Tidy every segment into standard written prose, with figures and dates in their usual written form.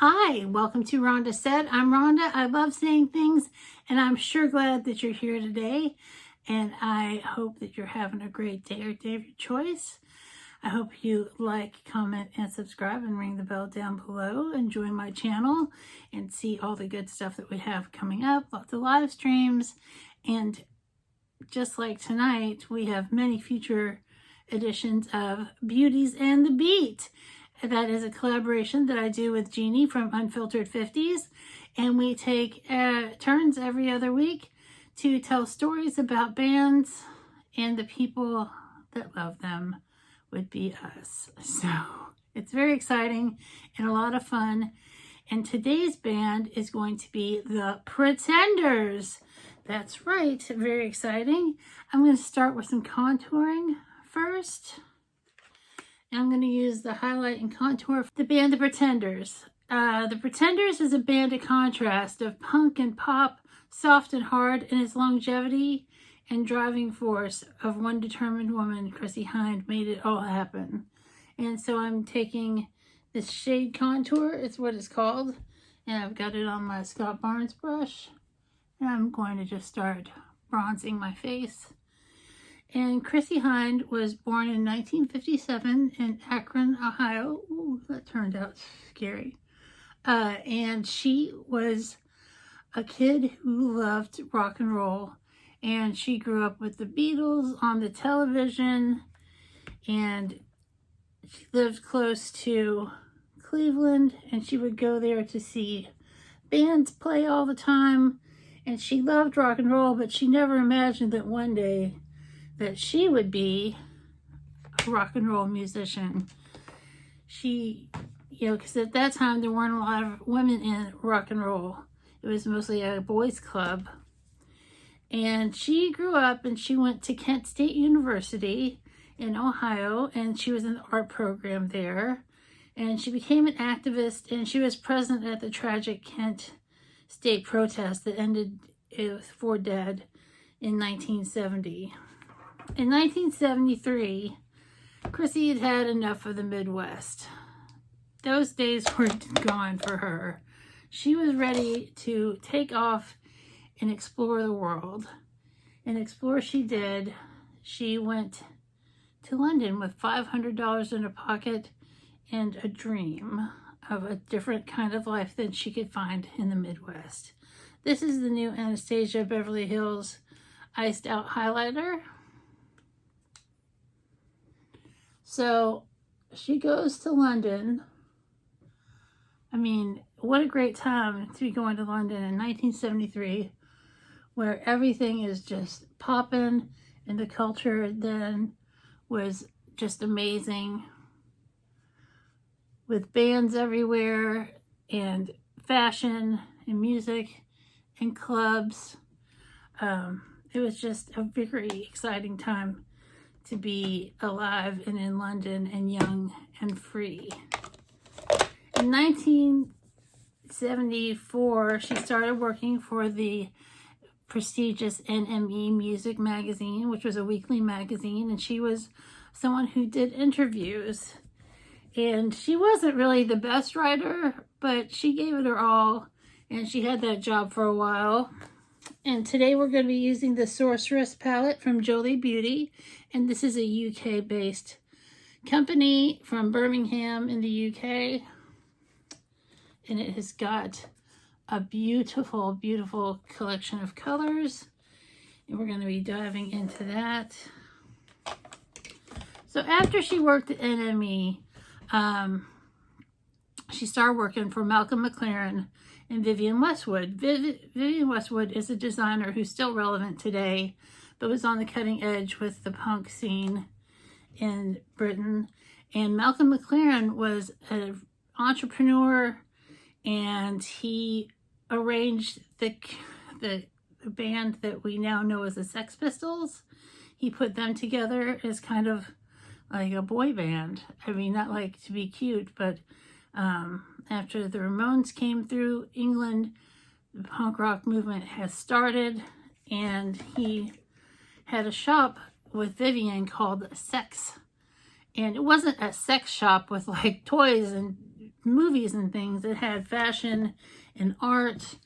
Hi, welcome to Rhonda Said. I'm Rhonda. I love saying things, and I'm sure glad that you're here today. And I hope that you're having a great day or day of your choice. I hope you like, comment, and subscribe, and ring the bell down below, and join my channel and see all the good stuff that we have coming up. Lots of live streams, and just like tonight, we have many future editions of Beauties and the Beat. That is a collaboration that I do with Jeannie from Unfiltered 50s, and we take turns every other week to tell stories about bands, and the people that love them would be us. So it's very exciting and a lot of fun. And today's band is going to be the Pretenders. That's right, very exciting. I'm going to start with some contouring first. I'm going to use the highlight and contour for the band The Pretenders. The Pretenders is a band of contrast of punk and pop, soft and hard in its longevity and driving force of one determined woman, Chrissy Hynde, made it all happen. And so I'm taking this shade contour, it's what it's called, and I've got it on my Scott Barnes brush, and I'm going to just start bronzing my face. And Chrissy Hynde was born in 1957 in Akron, Ohio. Ooh, that turned out scary. And she was a kid who loved rock and roll. And she grew up with the Beatles on the television. And she lived close to Cleveland. And she would go there to see bands play all the time. And she loved rock and roll, but she never imagined that one day that she would be a rock and roll musician. She, because at that time there weren't a lot of women in rock and roll. It was mostly a boys' club. And she grew up and she went to Kent State University in Ohio, and she was in the art program there. And she became an activist, and she was present at the tragic Kent State protest that ended with 4 dead in 1970. In 1973, Chrissy had had enough of the Midwest. Those days were gone for her. She was ready to take off and explore the world. And explore she did. She went to London with $500 in her pocket and a dream of a different kind of life than she could find in the Midwest. This is the new Anastasia Beverly Hills Iced Out Highlighter. So she goes to London. I mean, what a great time to be going to London in 1973, where everything is just popping, and the culture then was just amazing, with bands everywhere, and fashion, and music, and clubs. It was just a very exciting time to be alive and in London and young and free. In 1974, she started working for the prestigious NME Music magazine, which was a weekly magazine, and she was someone who did interviews. And she wasn't really the best writer, but she gave it her all, and she had that job for a while. And today we're going to be using the Sorceress Palette from Jolie Beauty. And this is a UK-based company from Birmingham in the UK. And it has got a beautiful, beautiful collection of colors. And we're going to be diving into that. So after she worked at NME, she started working for Malcolm McLaren and Vivian Westwood. Vivian Westwood is a designer who's still relevant today, but was on the cutting edge with the punk scene in Britain. And Malcolm McLaren was an entrepreneur, and he arranged the band that we now know as the Sex Pistols. He put them together as kind of like a boy band. I mean, not like to be cute, but after the Ramones came through England, the punk rock movement has started, and he had a shop with Vivian called Sex. And it wasn't a sex shop with like toys and movies and things that had fashion and art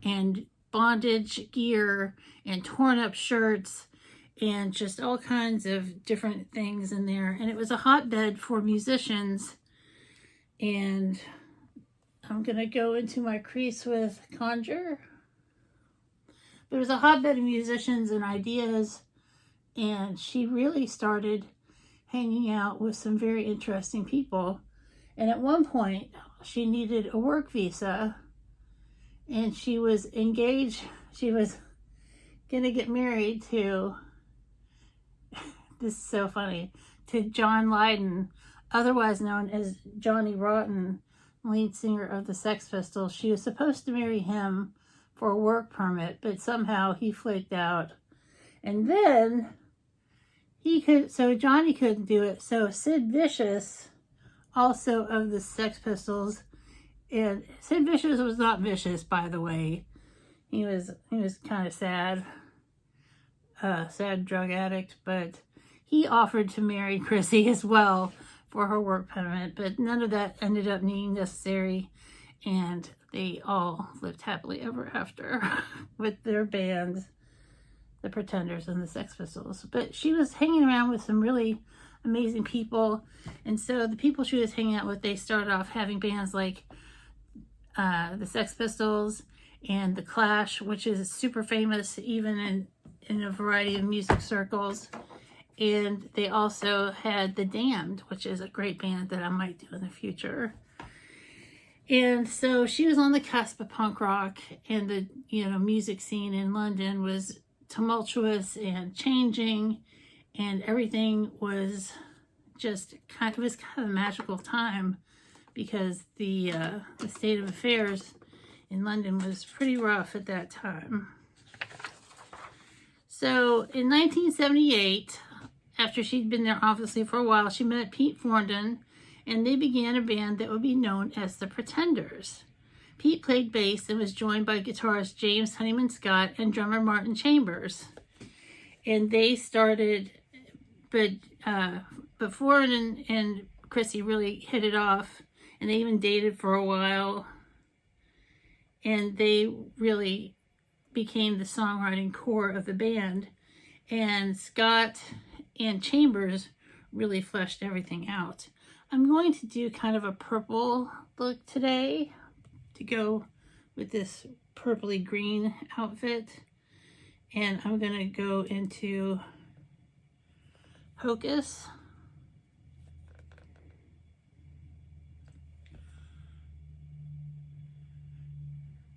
and bondage gear and torn up shirts and just all kinds of different things in there. And it was a hotbed for musicians. And I'm going to go into my crease with Conjure. There was a hotbed of musicians and ideas, and she really started hanging out with some very interesting people. And at one point, she needed a work visa, and she was engaged. She was going to get married to, this is so funny, to John Lydon, otherwise known as Johnny Rotten, lead singer of the Sex Pistols. She was supposed to marry him for a work permit, but somehow he flaked out. And then so Johnny couldn't do it. So Sid Vicious, also of the Sex Pistols, and Sid Vicious was not vicious, by the way. He was kind of sad drug addict, but he offered to marry Chrissy as well for her work permit, but none of that ended up being necessary, and they all lived happily ever after with their bands, the Pretenders and the Sex Pistols. But she was hanging around with some really amazing people, and so the people she was hanging out with, they started off having bands like the Sex Pistols and the Clash, which is super famous even in a variety of music circles. And they also had The Damned, which is a great band that I might do in the future. And so she was on the cusp of punk rock, and the music scene in London was tumultuous and changing, and everything was just kind of a magical time, because the state of affairs in London was pretty rough at that time. So in 1978, after she'd been there obviously for a while, she met Pete Fornden, and they began a band that would be known as the Pretenders. Pete played bass and was joined by guitarist James Honeyman Scott and drummer Martin Chambers. And they started, but Fornden and Chrissy really hit it off, and they even dated for a while. And they really became the songwriting core of the band. And Scott and Chambers really fleshed everything out. I'm going to do kind of a purple look today to go with this purpley green outfit. And I'm going to go into Hocus.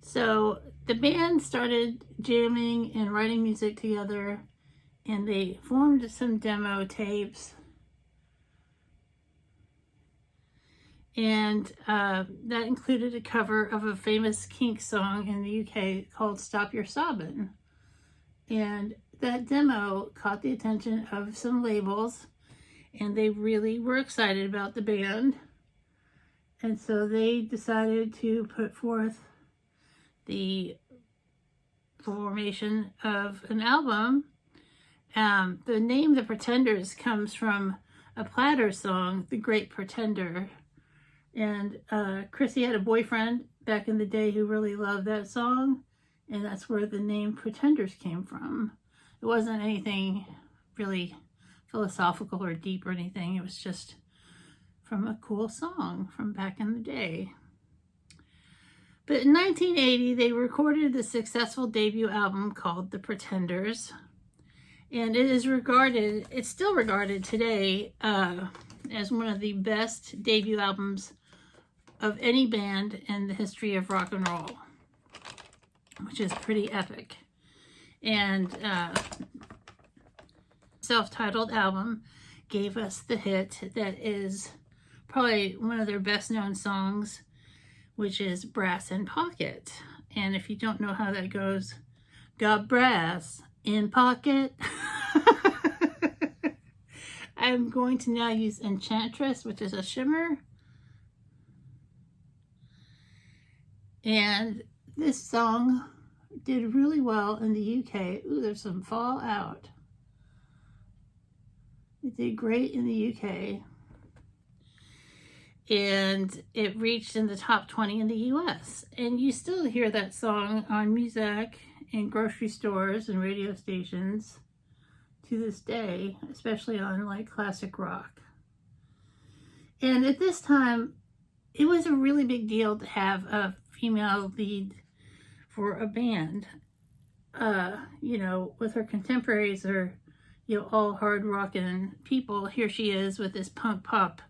So the band started jamming and writing music together, and they formed some demo tapes. And that included a cover of a famous Kink song in the UK called Stop Your Sobbin'. And that demo caught the attention of some labels, and they really were excited about the band. And so they decided to put forth the formation of an album. The name The Pretenders comes from a Platter song, The Great Pretender. And Chrissy had a boyfriend back in the day who really loved that song, and that's where the name Pretenders came from. It wasn't anything really philosophical or deep or anything. It was just from a cool song from back in the day. But in 1980, they recorded the successful debut album called The Pretenders. And it's still regarded today as one of the best debut albums of any band in the history of rock and roll, which is pretty epic. And self-titled album gave us the hit that is probably one of their best known songs, which is Brass in Pocket. And if you don't know how that goes, got brass in pocket. I'm going to now use Enchantress, which is a shimmer. And this song did really well in the UK. Ooh, there's some fallout. It did great in the UK. and it reached in the top 20 in the US. And you still hear that song on music in grocery stores and radio stations to this day, especially on like classic rock. And at this time, it was a really big deal to have a female lead for a band. You know, with her contemporaries are, you know, all hard rockin' people. Here she is with this punk pop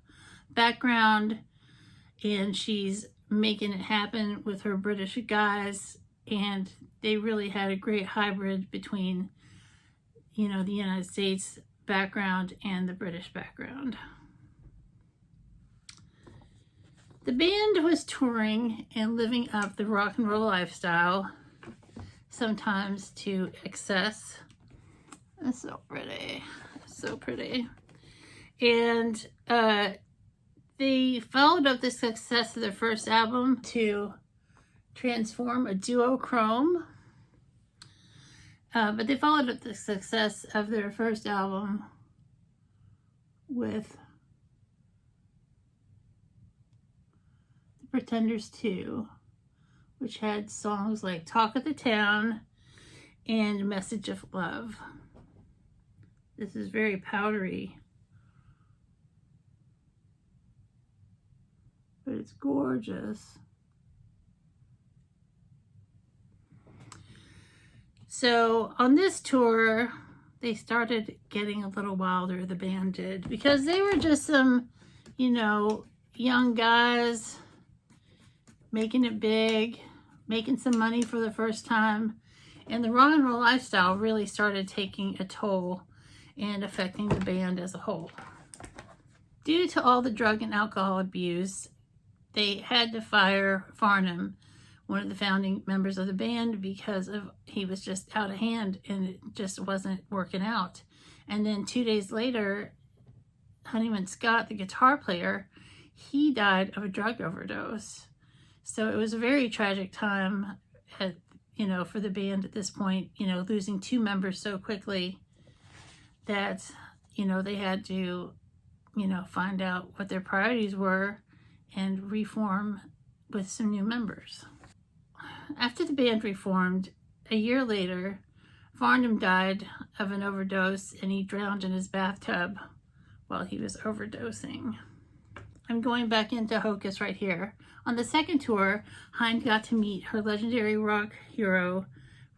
background, and she's making it happen with her British guys, and they really had a great hybrid between, you know, the United States background and the British background. The band was touring and living up the rock and roll lifestyle, sometimes to excess. It's so pretty, so pretty. And they followed up the success of their first album to transform a duochrome. But they followed up the success of their first album with The Pretenders 2, which had songs like Talk of the Town and Message of Love. This is very powdery, but it's gorgeous. So on this tour, they started getting a little wilder, the band did, because they were just some, you know, young guys making it big, making some money for the first time. And the rock and roll lifestyle really started taking a toll and affecting the band as a whole. Due to all the drug and alcohol abuse, they had to fire Farnham, one of the founding members of the band, because he was just out of hand and it just wasn't working out. And then 2 days later, Honeyman Scott, the guitar player, he died of a drug overdose. So it was a very tragic time, you know, for the band at this point, you know, losing 2 members so quickly that, you know, they had to, you know, find out what their priorities were and reform with some new members. After the band reformed, a year later, Farnham died of an overdose and he drowned in his bathtub while he was overdosing. I'm going back into Hocus right here. On the second tour, Hynde got to meet her legendary rock hero,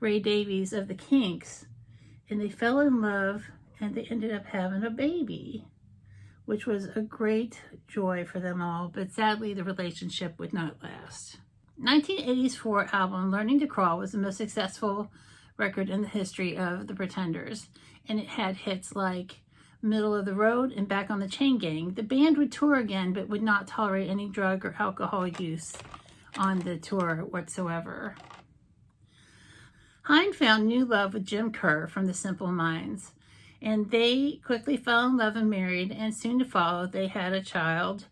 Ray Davies of the Kinks, and they fell in love and they ended up having a baby, which was a great joy for them all, but sadly the relationship would not last. 1980's 4 album, Learning to Crawl, was the most successful record in the history of the Pretenders, and it had hits like Middle of the Road and Back on the Chain Gang. The band would tour again, but would not tolerate any drug or alcohol use on the tour whatsoever. Hynde found new love with Jim Kerr from the Simple Minds, and they quickly fell in love and married, and soon to follow, they had a child,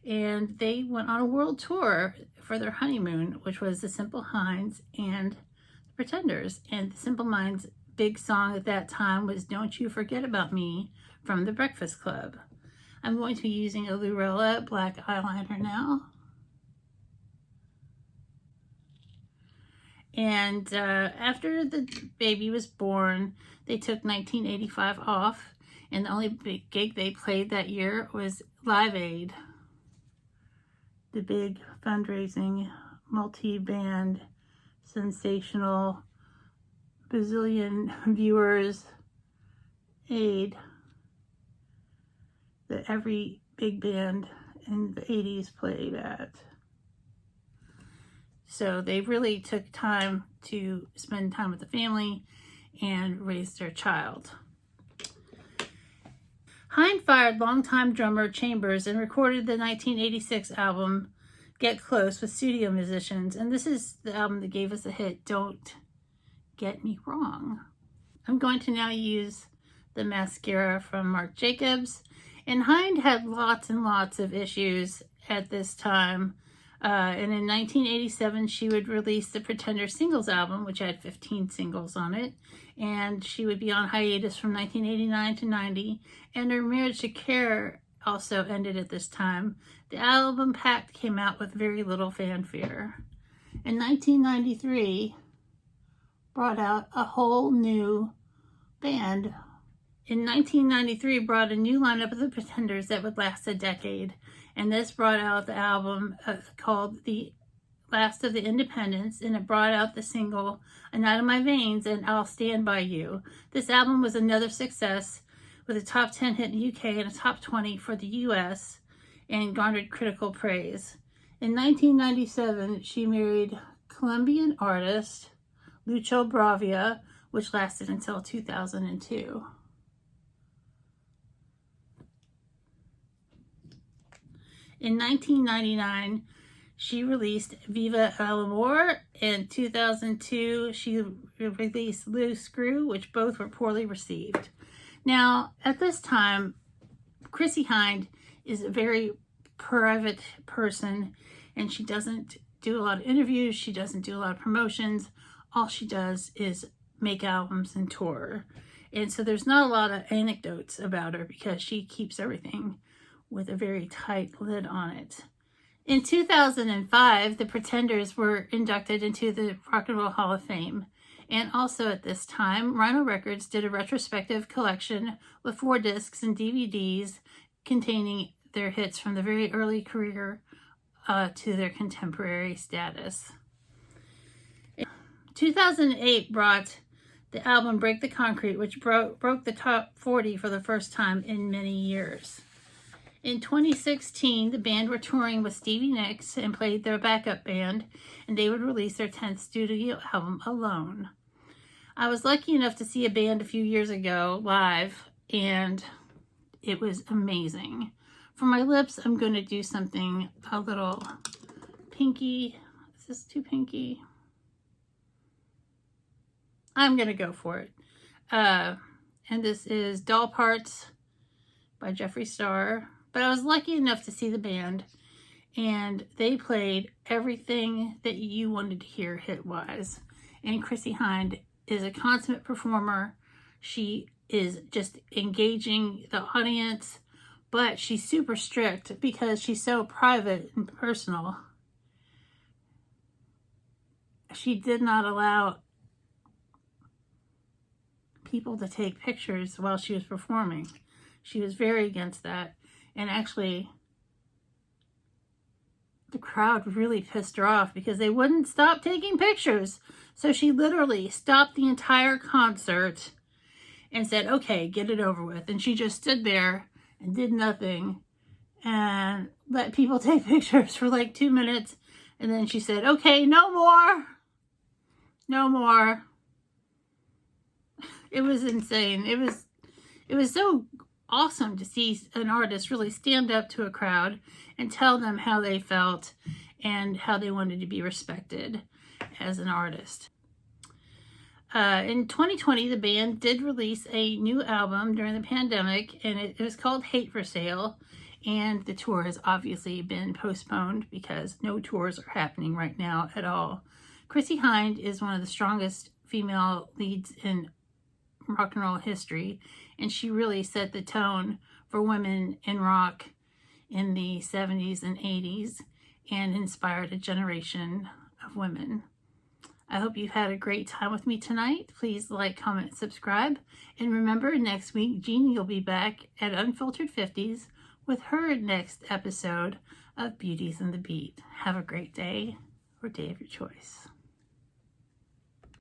and they went on a world tour for their honeymoon, which was the Simple Minds and the Pretenders. And the Simple Minds' big song at that time was Don't You Forget About Me from the Breakfast Club. I'm going to be using a Lurella black eyeliner now. And after the baby was born, they took 1985 off, and the only big gig they played that year was Live Aid, the big fundraising, multi-band, sensational, bazillion viewers aid that every big band in the 80s played at. So they really took time to spend time with the family and raise their child. Hynde fired longtime drummer Chambers and recorded the 1986 album Get Close with studio musicians, and this is the album that gave us a hit, Don't Get Me Wrong. I'm going to now use the mascara from Marc Jacobs, and Hynde had lots and lots of issues at this time. And in 1987, she would release the Pretender singles album, which had 15 singles on it. And she would be on hiatus from 1989 to 90. And her marriage to Kerr also ended at this time. The album Pact came out with very little fanfare. In 1993, brought out a whole new band. In 1993, brought a new lineup of the Pretenders that would last a decade. And this brought out the album called The Last of the Independents, and it brought out the single A Night in My Veins and I'll Stand By You. This album was another success with a top 10 hit in the UK and a top 20 for the US, and garnered critical praise. In 1997, she married Colombian artist Lucho Bravia, which lasted until 2002. In 1999, she released Viva el Amor. In 2002, she released Loose Screw, which both were poorly received. Now, at this time, Chrissy Hynde is a very private person, and she doesn't do a lot of interviews. She doesn't do a lot of promotions. All she does is make albums and tour. And so there's not a lot of anecdotes about her because she keeps everything with a very tight lid on it. In 2005, the Pretenders were inducted into the Rock and Roll Hall of Fame. And also at this time, Rhino Records did a retrospective collection with 4 discs and DVDs containing their hits from the very early career to their contemporary status. 2008 brought the album Break the Concrete, which broke the top 40 for the first time in many years. In 2016, the band were touring with Stevie Nicks and played their backup band, and they would release their 10th studio album, Alone. I was lucky enough to see a band a few years ago live, and it was amazing. For my lips, I'm going to do something a little pinky. Is this too pinky? I'm going to go for it. And this is Doll Parts by Jeffree Star. But I was lucky enough to see the band, and they played everything that you wanted to hear hit-wise. And Chrissy Hynde is a consummate performer. She is just engaging the audience, but she's super strict because she's so private and personal. She did not allow people to take pictures while she was performing. She was very against that. And actually, the crowd really pissed her off because they wouldn't stop taking pictures. So she literally stopped the entire concert and said, okay, get it over with. And she just stood there and did nothing and let people take pictures for like 2 minutes. And then she said, okay, no more. No more. It was insane. It was so awesome to see an artist really stand up to a crowd and tell them how they felt and how they wanted to be respected as an artist. In 2020, the band did release a new album during the pandemic, and it was called Hate for Sale, and the tour has obviously been postponed because no tours are happening right now at all. Chrissy Hynde is one of the strongest female leads in rock and roll history, and she really set the tone for women in rock in the 70s and 80s and inspired a generation of women. I hope you've had a great time with me tonight. Please like, comment, subscribe, and remember, next week Jeannie will be back at Unfiltered 50s with her next episode of Beauties and the Beat. Have a great day or day of your choice.